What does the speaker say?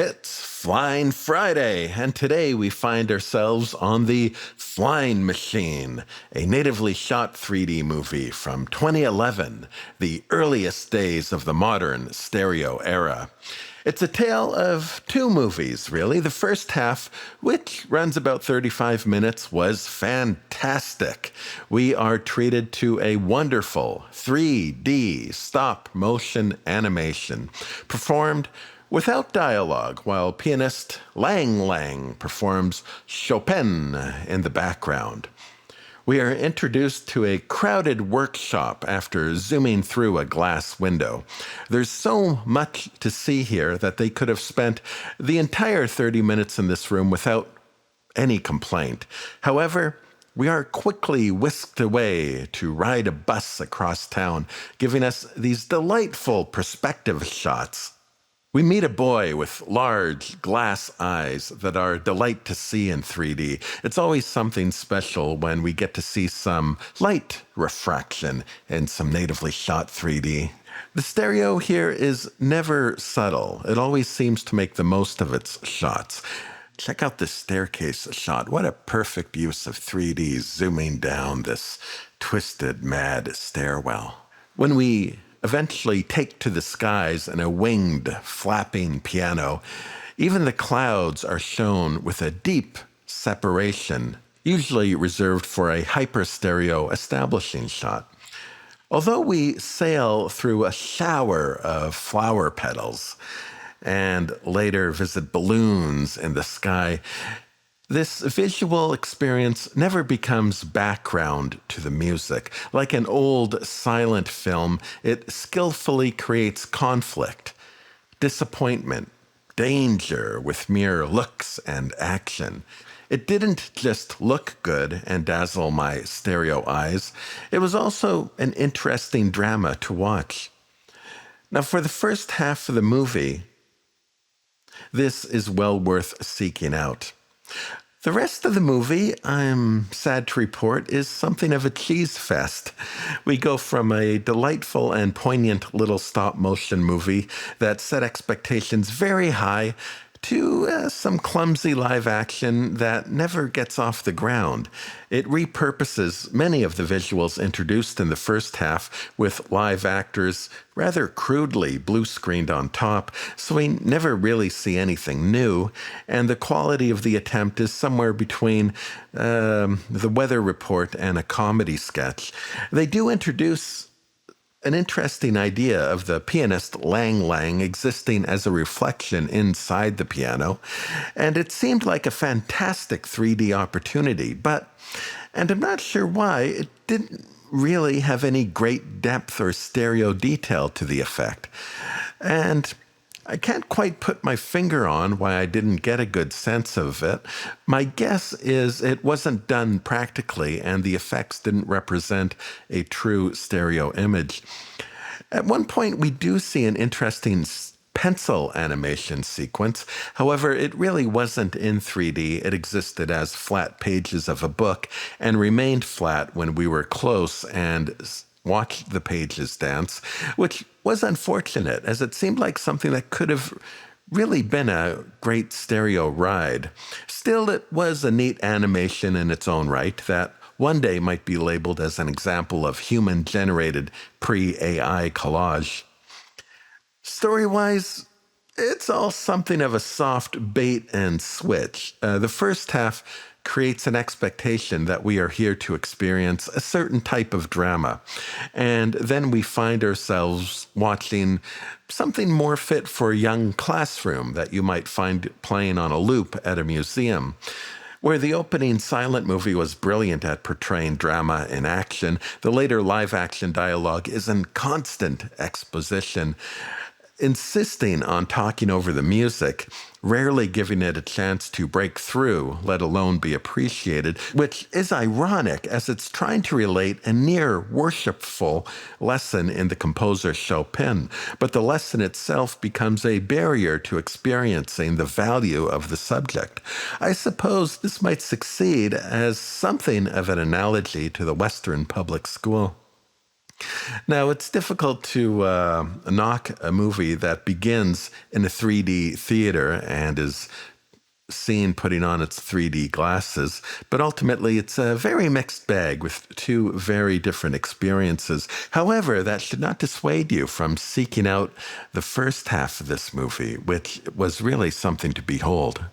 It's Flying Friday, and today we find ourselves on the Flying Machine, a natively shot 3D movie from 2011, the earliest days of the modern stereo era. It's a tale of two movies, really. The first half, which runs about 35 minutes, was fantastic. We are treated to a wonderful 3D stop-motion animation, performed without dialogue, while pianist Lang Lang performs Chopin in the background. We are introduced to a crowded workshop after zooming through a glass window. There's so much to see here that they could have spent the entire 30 minutes in this room without any complaint. However, we are quickly whisked away to ride a bus across town, giving us these delightful perspective shots. We meet a boy with large glass eyes that are a delight to see in 3D. It's always something special when we get to see some light refraction in some natively shot 3D. The stereo here is never subtle. It always seems to make the most of its shots. Check out this staircase shot. What a perfect use of 3D zooming down this twisted, mad stairwell. When we eventually take to the skies in a winged, flapping piano, even the clouds are shown with a deep separation, usually reserved for a hyper-stereo establishing shot. Although we sail through a shower of flower petals and later visit balloons in the sky, this visual experience never becomes background to the music. Like an old silent film, it skillfully creates conflict, disappointment, danger with mere looks and action. It didn't just look good and dazzle my stereo eyes. It was also an interesting drama to watch. Now, for the first half of the movie, this is well worth seeking out. The rest of the movie, I'm sad to report, is something of a cheese fest. We go from a delightful and poignant little stop-motion movie that set expectations very high to some clumsy live action that never gets off the ground. It repurposes many of the visuals introduced in the first half with live actors rather crudely blue-screened on top, so we never really see anything new, and the quality of the attempt is somewhere between the weather report and a comedy sketch. They do introduce an interesting idea of the pianist Lang Lang existing as a reflection inside the piano, and it seemed like a fantastic 3D opportunity, and I'm not sure why, it didn't really have any great depth or stereo detail to the effect. And I can't quite put my finger on why I didn't get a good sense of it. My guess is it wasn't done practically and the effects didn't represent a true stereo image. At one point, we do see an interesting pencil animation sequence. However, it really wasn't in 3D. It existed as flat pages of a book and remained flat when we were close and watched the pages dance, which was unfortunate, as it seemed like something that could have really been a great stereo ride. Still, it was a neat animation in its own right that one day might be labeled as an example of human-generated pre-AI collage. Story-wise, it's all something of a soft bait and switch. The first half creates an expectation that we are here to experience a certain type of drama. And then we find ourselves watching something more fit for a young classroom that you might find playing on a loop at a museum. Where the opening silent movie was brilliant at portraying drama in action, the later live-action dialogue is in constant exposition, insisting on talking over the music, rarely giving it a chance to break through, let alone be appreciated, which is ironic as it's trying to relate a near worshipful lesson in the composer Chopin, but the lesson itself becomes a barrier to experiencing the value of the subject. I suppose this might succeed as something of an analogy to the Western public school. Now, it's difficult to knock a movie that begins in a 3D theater and is seen putting on its 3D glasses, but ultimately it's a very mixed bag with two very different experiences. However, that should not dissuade you from seeking out the first half of this movie, which was really something to behold.